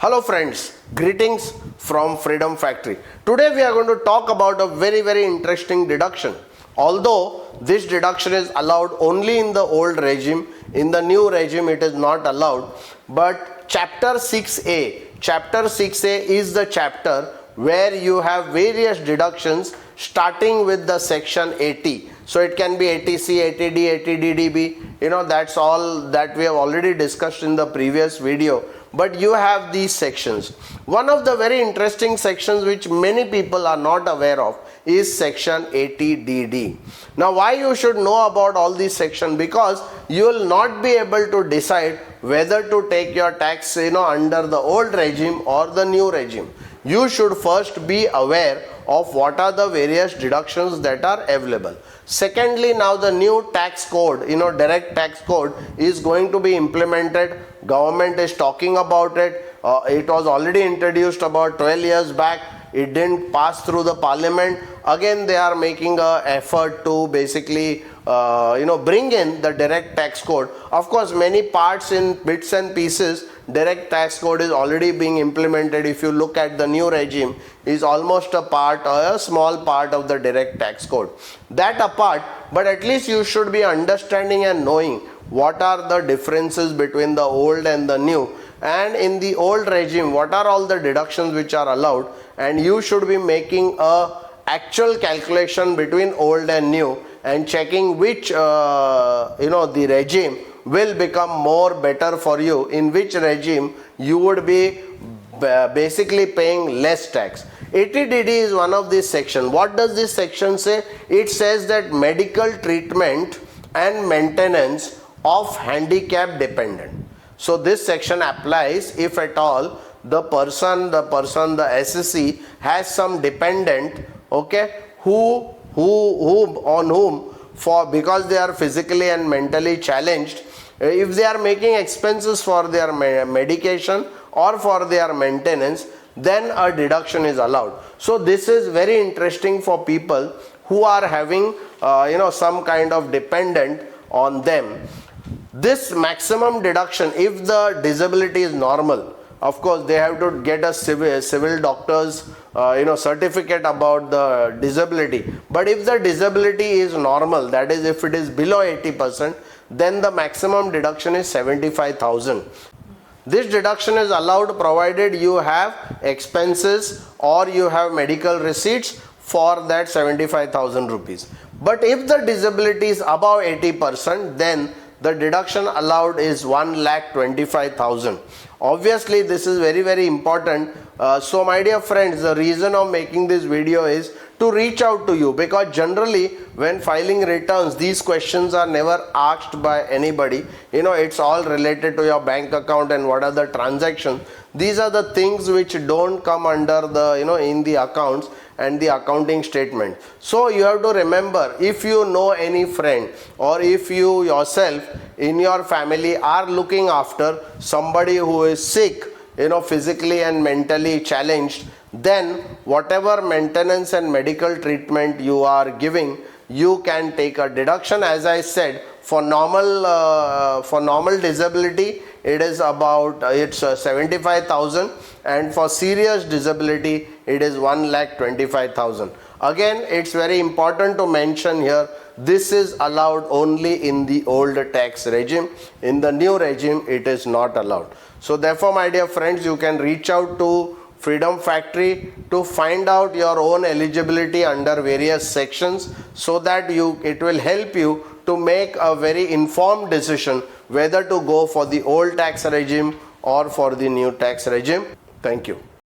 Hello friends, greetings from Freedom Factory. Today we are going to talk about a very interesting deduction. Although this deduction is allowed only in the old regime, in the new regime it is not allowed. But chapter 6a is the chapter where you have various deductions starting with the section 80. So it can be 80C, 80D, 80DDB, that's all that we have already discussed in the previous video. But you have these sections. One of the very interesting sections which many people are not aware of is section 80DD. Now why you should know about all these sections? Because you will not be able to decide whether to take your tax under the old regime or the new regime. You should first be aware of what are the various deductions that are available. Secondly, now the new tax code, direct tax code is going to be implemented. Government is talking about it. It was already introduced about 12 years back. It didn't pass through the parliament. Again, they are making an effort to basically bring in the direct tax code. Of course, many parts in bits and pieces, direct tax code is already being implemented. If you look at the new regime, is almost a small part of the direct tax code. That apart, but at least you should be understanding and knowing what are the differences between the old and the new. And in the old regime, what are all the deductions which are allowed, and you should be making a actual calculation between old and new and checking which the regime will become more better for you, in which regime you would be basically paying less tax. 80DD is one of these sections. What does this section say? It says that medical treatment and maintenance of handicap dependent. So this section applies if at all the person, the SSC has some dependent, because they are physically and mentally challenged, if they are making expenses for their medication or for their maintenance, then a deduction is allowed. So this is very interesting for people who are having some kind of dependent on them. This maximum deduction, if the disability is normal, of course they have to get a civil doctor's certificate about the disability. But if the disability is normal, that is if it is below 80%, then the maximum deduction is 75,000. This deduction is allowed provided you have expenses or you have medical receipts for that 75,000 rupees. But if the disability is above 80%, then the deduction allowed is 1,25,000. Obviously, this is very important. So my dear friends, the reason of making this video is to reach out to you, because generally when filing returns, these questions are never asked by anybody. It's all related to your bank account and what are the transactions. These are the things which don't come under the in the accounts and the accounting statement. So you have to remember, if you know any friend or if you yourself in your family are looking after somebody who is sick, physically and mentally challenged, then whatever maintenance and medical treatment you are giving, you can take a deduction. As I said, for normal disability it is about 75,000, and for serious disability it is 1,25,000. Again, it's very important to mention here, this is allowed only in the old tax regime. In the new regime it is not allowed. So therefore, my dear friends, you can reach out to Freedom Factory to find out your own eligibility under various sections, so that it will help you to make a very informed decision whether to go for the old tax regime or for the new tax regime. Thank you.